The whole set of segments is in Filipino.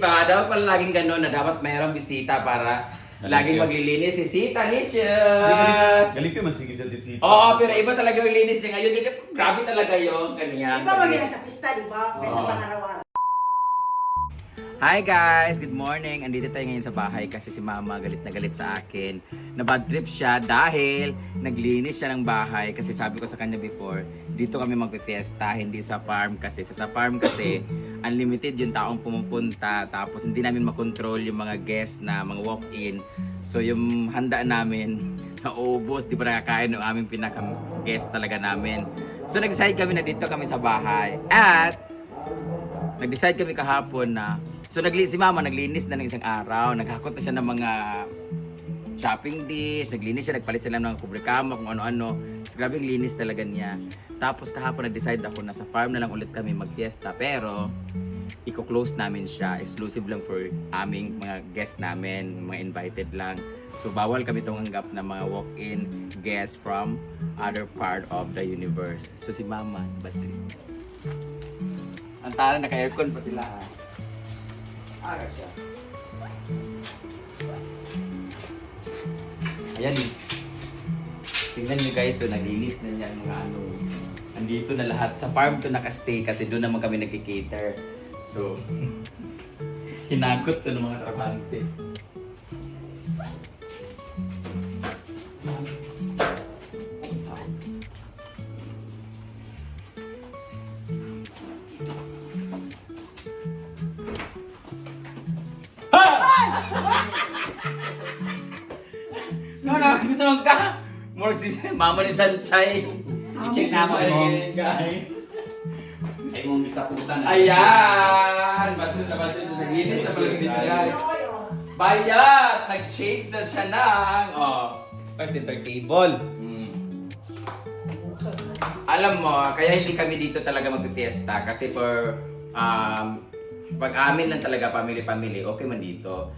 Dapat pala laging gano'n na dapat mayroong bisita para laging maglilinis si Sita Licious. Galing ka masigi sa disita. Oo, pero iba talaga yung linis niya ngayon. Grabe talaga yung kanya. Iba maganda sa pista, di ba? Kaysa pang-araw-araw. Hi guys! Good morning! Andito tayo ngayon sa bahay kasi si Mama galit na galit sa akin. Na bad trip siya dahil naglinis siya ng bahay kasi sabi ko sa kanya before, dito kami magpe-fiesta, hindi sa farm kasi. Sa farm kasi, unlimited yung taong pumupunta tapos hindi namin makontrol yung mga guests na mga walk-in. So yung handa namin, naubos, di pa nakakain ng aming pinaka-guest talaga namin. So nag-decide kami na dito kami sa bahay at nag-decide kami kahapon na si Mama naglinis na ng isang araw, naghakot na siya ng mga shopping dish, naglinis siya, nagpalit sila ng kubrikama, kung ano-ano. So, grabe yung linis talaga niya. Tapos kahapon nag-decide ako na sa farm na lang ulit kami mag-fiesta, pero i-close namin siya, exclusive lang for aming mga guests namin, mga invited lang. So bawal kami tumanggap ng mga walk-in guests from other part of the universe. So si Mama, battery. Ang tala, naka-aircon pa sila. Aga siya. Ayan eh. Tingnan nyo guys, so naglinis na niya ang mga ano. Andito na lahat. Sa farm to nakastay kasi doon naman kami nagki-cater. So, hinakot to ng mga trabante. No, gusto mo ka? More si Mama ni Sanchay. I-check na mo guys. Ay mong isaputan. Ayan! Bato siya naglinis na pala siya dito guys. Bayat! Nag-change na siya ng... Center table. Alam mo, kaya hindi kami dito talaga magpipiesta kasi for pag amin lang talaga, family-family, okay man dito.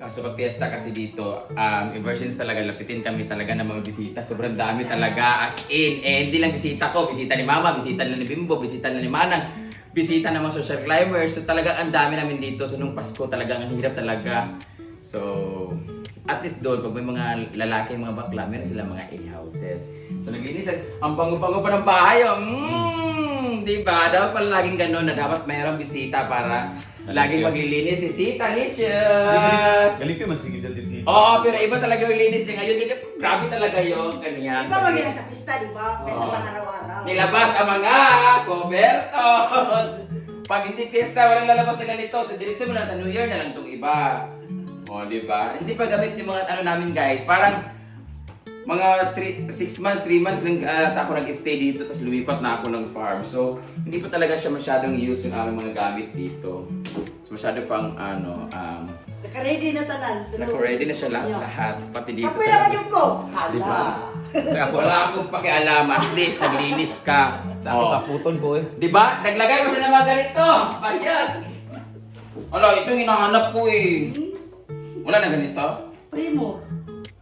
Kaso pag fiesta kasi dito, emergency talaga, lapitin kami talaga ng mga bisita. Sobrang dami talaga, as in. Hindi lang bisita ko, bisita ni Mama, bisita na ni Bimbo, bisita na ni Manang, bisita ng mga social climbers. So talagang ang dami namin dito. So nung Pasko talagang ang hirap talaga. So, at least doon, pag may mga lalaki, mga bakla, meron sila mga A-houses. So naglinis, ang bango-bango pa ng bahay. Diba? Dapat pala laging gano'n na dapat mayroong bisita para laging maglilinis si Sita Licious. Galing ka masigi sa disita. Oo, pero iba talaga yung linis niya ngayon. Grabe talaga yung kanya. Iba maganda sa pista, di ba? Kaysa pang-araw-araw. Nilabas ang mga cobertos. Pag hindi fiesta, walang lalabas na ganito. So, diretso mo na sa New Year na lang itong iba. O, di ba? Hindi pa gamit yung mga ano namin guys. Parang mga 6 months, 3 months lang ako nag-stay dito tapos lumipat na ako ng farm. So, hindi pa talaga siya masyadong use yung aming mga gamit dito. So, masyado pang Naka-ready na tanan. naka-ready na siya lahat. Pati dito Kapoy naman yung ko. Diba? Hala. Wala akong pakialam. At least, naglinis ka. Sa ako sa puton ko eh. Diba? Naglagay mo siya ng mga ganito. Ayan. Wala, ito yung hinahanap ko eh. Wala na ganito. Pay mo.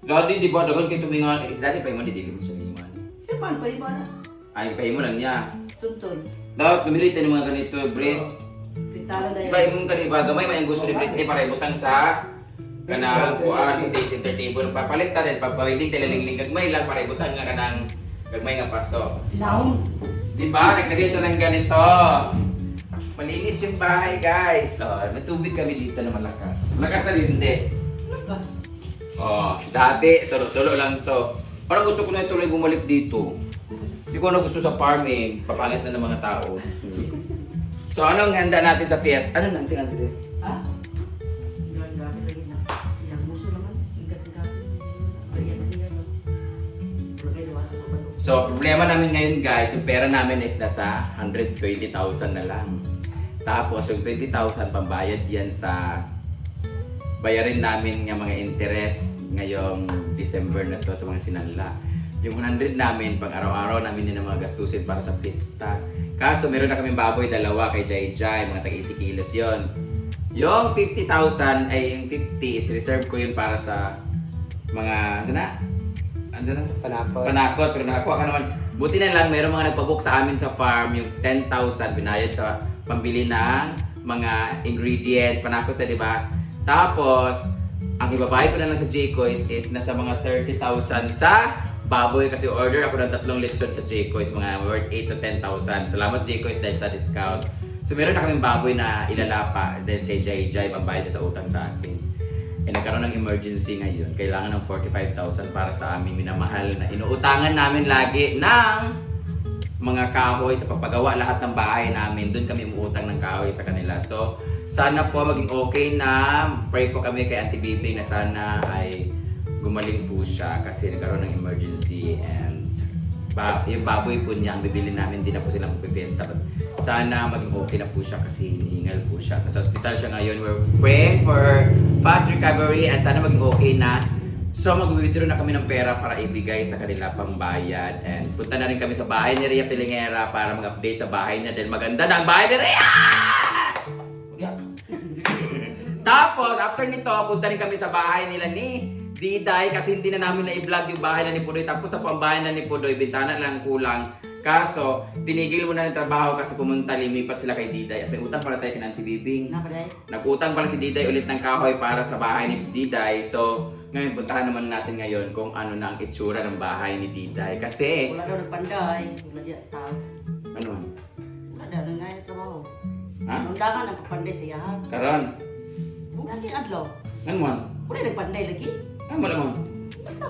Dati, di ba, dagan kayo tumingan. Dati, pahay mo, didili mo siya ngayon. Siya man, pay mo na. Ay, pahay mo lang niya. Tuntun. Dapat, pumili tayo ng mga ganito, Brit. Pintalo na Diba, yung ganito, gamay man yung gusto ni Brit, para ibutang sa kanang kuan, sa center table. Papalit tayo, papawiling tayo, lalingling gagmay lang, para ibutang nga kanang gagmay nga paso. Sinahon. Diba, naglagay siya ng ganito. Malinis yung bahay, guys. May tubig kami dito na malakas. Malakas na rin, hindi. Dati, tulo-tulo lang to. Parang gusto ko na ituloy bumalik dito. Hindi ko na gusto sa farming. Papangit na ng mga tao. So, anong handa natin sa fiesta? Ano nang sing Andre? Ha? Grabe lagi na. Yang muso naman. Kasi-kasi. Ayan na yan. Lagay naman sa balong. So, problema namin ngayon guys, yung pera namin is nasa 120,000 na lang. Tapos, yung 20,000 pambayad yan sa bayarin namin ng mga interest ngayong December na to sa mga sinanla. Yung 100 namin, pang araw-araw namin din ang mga gastusin para sa pista. Kaso meron na kaming baboy, dalawa kay Jai Jai, mga tag-80 kilos yun. Yung 50,000 ay yung 50 is reserve ko yun para sa mga, ano na? Panakot. Pero nakakuha ka naman. Buti na lang, meron mga nagpabook sa amin sa farm, yung 10,000 binayad sa pambili ng mga ingredients, panakot na, di ba? Tapos, ang ibabayad ko na lang sa Jaycoys is nasa mga 30,000 sa baboy kasi order ako ng 3 lechon sa Jaycoys, mga worth 8 to 10,000. Salamat Jaycoys dahil sa discount. So meron na kaming baboy na ilalapa dahil kay Jay pambayad sa utang sa akin. Eh nagkaroon ng emergency ngayon. Kailangan ng 45,000 para sa aming minamahal na inuutangan namin lagi ng mga kahoy sa pagpagawa lahat ng bahay namin. Doon kami umuutang ng kahoy sa kanila. So sana po maging okay na. Pray po kami kay Auntie Bibi na sana ay gumaling po siya kasi nagkaroon ng emergency and yung baboy po niya ang bibili namin, hindi na po sila magpipiesta. But sana maging okay na po siya kasi hinihingal po siya. Nasa hospital siya ngayon. We're praying for fast recovery and sana maging okay na. So mag-withdraw na kami ng pera para ibigay sa kanila pang bayad. And punta na rin kami sa bahay ni Rhea Pilingera para mag-update sa bahay niya dahil maganda na ang bahay ni Rhea! Tapos after nito, punta rin kami sa bahay nila ni Diday kasi hindi na namin na-i-vlog yung bahay na ni Pudoy. Tapos sa pambahay na ni Pudoy, bintana lang kulang. Kaso, tinigil mo na ng trabaho kasi pumunta, limipat sila kay Diday. At may utang pala tayo kay Auntie Bibing. Nag-utang pala si Diday ulit ng kahoy para sa bahay ni Diday. So, ngayon puntahan naman natin ngayon kung ano na ang itsura ng bahay ni Diday. Kasi, Wala daw nagpanday. Wala diya tao. ano? Wala daw nang ngayon trabaho. Ha? Nundangan ang papanday sa iyahan. Karon? Kung lagi adlaw. Ano man? Wala nagpanday lagi. Ano mo naman?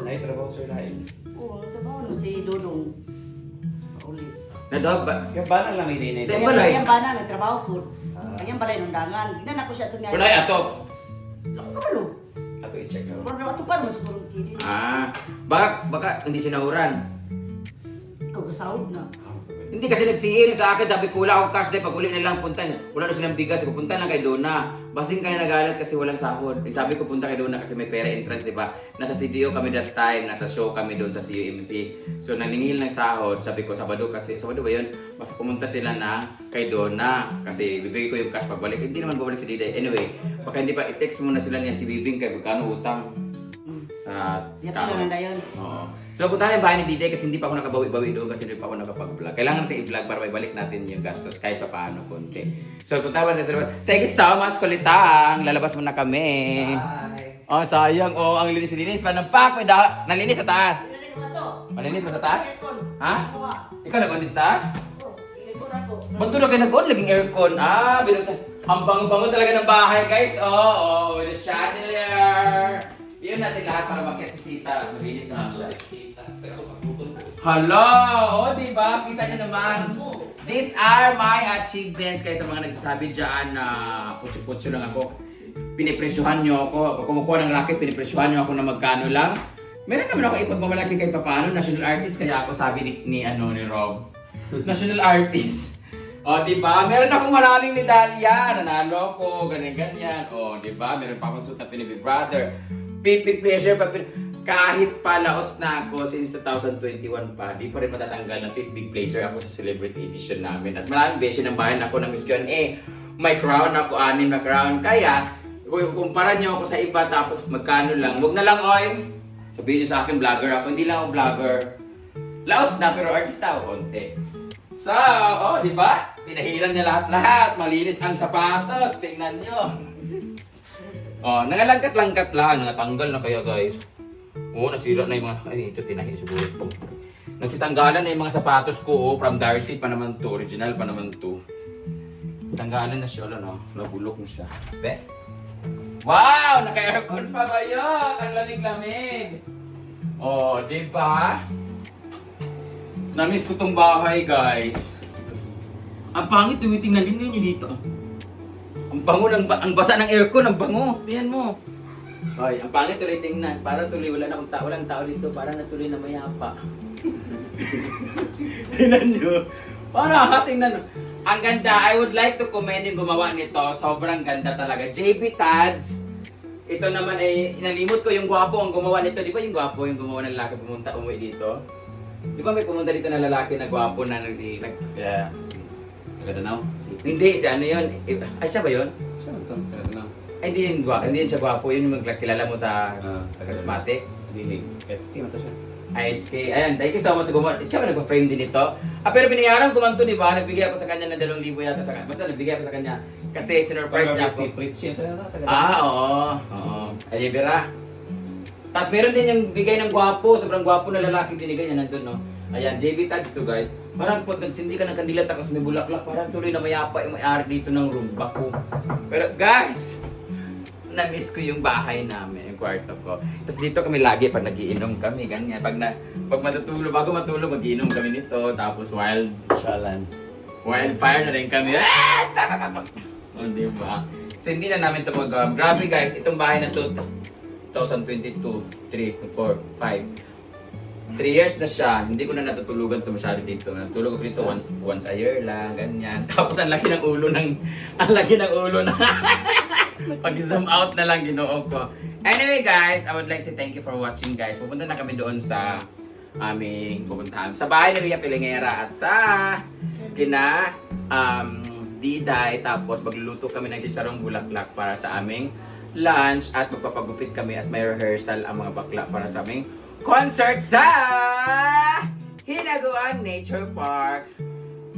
Nay trabaho sir lain. Oo, nagtrabaho na si Dodong. Uli. Nadog ba? Kabanan lang ini nay. Ay, balay. Ayan ba na nagtrabaho po? Ayan balay nundangan. Ginan ako siya ito nga. Kulay ato. Lako ka malo. Ato i-check na. Pero ato pa naman siguro kini. Baka hindi sinahuran. Ikaw kasahod na. Hindi kasi nagsiir sa akin, sabi ko wala akong cash dahil pag uli na lang punta. Wala na silang bigas, pupunta lang kay Donna. Basing kaya nagalit kasi walang sahod. Eh, sabi ko punta kay Donna kasi may pera entrance, di ba? Nasa CTO kami that time, nasa show kami doon sa CUMC. So naningil ng sahod, sabi ko Sabado kasi, Sabado ba yun? Basta pumunta sila na kay Donna kasi bibigay ko yung cash pagbalik. Hindi naman babalik si Diday. Anyway, baka hindi pa i-text muna sila ni Auntie Bibing kay magkano utang. Yan pa lang na yun. Oo. So punta na yung bahay ni Diday kasi hindi pa ako nakabawi-bawi doon kasi hindi pa ako nakapag-vlog. Kailangan natin i-vlog para may balik natin yung gastos kahit pa paano konti. So punta na sa thank you so much Kulitang. Lalabas muna kami. Bye. Oh sayang. Oh ang linis-linis. Panampak. May nalinis sa taas. Sila ko to. Malinis mo sa taas? Ha? Ako nga. Ikaw nag-on sa taas? Oo, ikon ako. Ba't doon kayo nag-on? Laging aircon. Binuksan. Ang bango-bango talaga ng bahay guys. Oh, the chandelier. Yun natin lahat para makita si Sita. Malinis naman siya. Sa ako sa puton ko. Hello! O, di ba? Kita niyo naman. These are my achievements. Kaya sa mga nagsasabi dyan na putyo-putyo lang ako, pinipresyuhan niyo ako. Pag kumukuha ng racket, pinipresyuhan niyo ako na magkano lang. Meron naman ako ipagmamalaki kahit paano. National artist kaya ako sabi ni Rob. National artist. O, di ba? Meron akong maraming medalya. Nanalo ko, ganyan-ganyan. O, di ba? Meron pa akong suit na Big Brother. Big pleasure. Kahit palaos na ako since 2021 pa, di pa rin matatanggal ng big pleasure ako sa celebrity edition namin. At maraming beses ng bayan ako ng Miss Q&A. May crown ako, 6 na crown. Kaya, kung kumpara niyo ako sa iba tapos magkano lang, wag na lang oy. Sabihin niyo sa akin, vlogger ako. Hindi lang ako vlogger. Laos na, pero artista ako konti. So, oh, di ba? Pinahiran niya lahat-lahat. Malinis ang sapatos. Tingnan niyo. Oh, nangalangkat-langkat lang. Natanggal na kaya guys. Oo, nasira na yung mga... Ay, ito tinahin siguro ito. Nasitanggalan na yung mga sapatos ko. Oh, from Darcy pa naman to. Original pa naman to. Tanggalan na siya. Ano, nabulok na siya. Be? Wow! Naka-aircon pa ba yun? Ang lamig-lamig. Oh, di ba? Namiss ko tong bahay, guys. Ang pangit, tingnan din niyo dito. Ang bango ng ang basa ng aircon, ang bango. Tingnan mo. Hoy, ang pangit tuloy tingnan. Parang tuloy wala na akong tao, walang tao dito, parang natuloy na mayapa. Tingnan niyo. Parang tingnan. Ang ganda. I would like to commend yung gumawa nito. Sobrang ganda talaga. JB Tads. Ito naman ay nalimot ko yung gwapo ang gumawa nito. Di ba yung gwapo yung gumawa ng lalaki pumunta umuwi dito? Di ba may pumunta dito na lalaki na gwapo na Taga-Danau? Hindi, si ano yun? Ay, siya ba yun? Siya ba ito? Taga-Danau. Ay, hindi yun siya gwapo. Yun yung magkilala mo ta charismatic. Dinig. SK mata siya. SK. Ayan, thank you so much sa gumawa. Siya ba nagpa-frame din ito? Pero binayaran ko man to, di ba? Nagbigay ako sa kanya ng 2,000 yata. Basta nagbigay ako sa kanya. Kasi sinurprise niya ako. Si Pritchie, saan na taga? Oo. Ay, Vera. Tapos meron din yung bigay ng gwapo, sobrang gwapo na lalaki binigay niya nandun, no? Ayan, JB Tags to guys. Parang pag nagsindi ka ng kandila tapos may bulaklak, parang tuloy na mayapa yung may-ari dito ng room, bako. Pero guys, na-miss ko yung bahay namin, yung kwarto ko. Tapos dito kami lagi pag nagiinom kami, ganyan. Pag matutulog, bago matulog, magiinom kami nito. Tapos wildfire na rin kami. O, diba? So, hindi na namin ito magawa. Grabe guys, itong bahay na to, 2022, 3, 4, 5. 3 years na siya, hindi ko na natutulugan ito masyado dito. Natulog ako dito once a year lang, ganyan. Tapos ang laki ng ulo ng pag-zoom out na lang ginoo ko. Anyway guys, I would like to say thank you for watching guys. Pupunta na kami doon sa aming pupuntahan. Sa bahay ni Ria Pilingera at sa kina Diday. Tapos magluluto kami ng chicharong bulaklak para sa aming lunch at magpapagupit kami at may rehearsal ang mga bakla para sa aming concert sa Hinaguan Nature Park.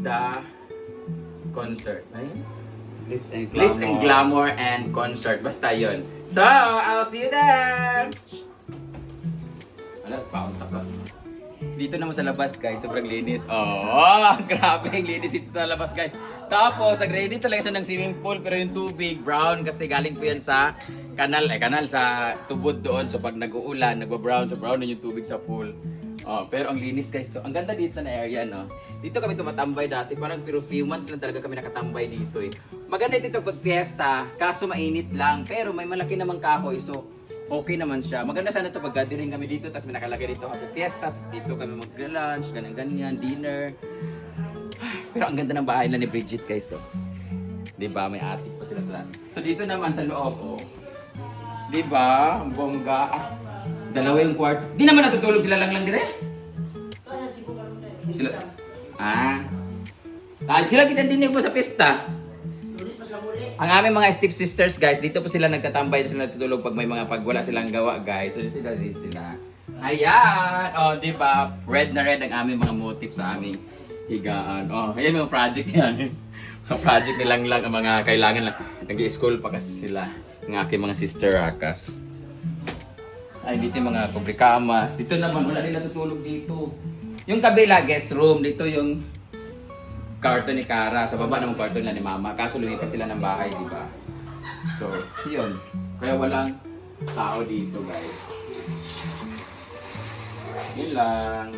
The concert. Ayun. Glitz and Glamour and concert. Basta yun. So, I'll see you there! Ano? Paunta ka. Dito naman sa labas guys, sobrang linis. Oh, grabe ang linis dito sa labas guys. Tapos, nag-ready talaga siya ng swimming pool pero yung tubig brown kasi galing po yan sa kanal sa tubod doon. So pag nag-uulan, nagba-brown, so brown na yung tubig sa pool. Oh, pero ang linis guys. So ang ganda dito na area, no. Dito kami tumatambay dati, parang pero few months lang talaga kami nakatambay dito eh. Maganda dito pag fiesta, kaso mainit lang, pero may malaki namang kahoy. So okay naman siya. Maganda sana ito pag gathering kami dito, tapos may nakalagay dito happy fiesta, dito kami mag-lunch, ganyan-ganyan, dinner. Pero ang ganda ng bahay na ni Bridget guys. So. Diba? May attic pa sila dyan. So dito naman sa loob, oh. Diba? Ang bongga. Dalawa yung kwarto. Di naman natutulog sila lang dire? Sila. Sila kita dinig po sa pista. Ang aming mga step sisters guys, dito po sila nagtatambay, sila natutulog pag may mga wala silang gawa guys. So sila din sila. Ayan! Oh, di ba? Red na red ang aming mga motif sa aming higaan. Oh, ayan mga project yan. Mga project nilang lang ang mga kailangan lang. Nag-i-school pa kasi sila. Ng aking mga sister rakas. Ay, dito yung mga kubrikamas. Dito naman, wala din natutulog dito. Yung kabila, guest room. Dito yung kwarto ni Kara. Sa baba naman kwarto nila ni Mama. Kaso lumipat sila ng bahay, di ba? So, yun. Kaya walang tao dito, guys. Yun lang.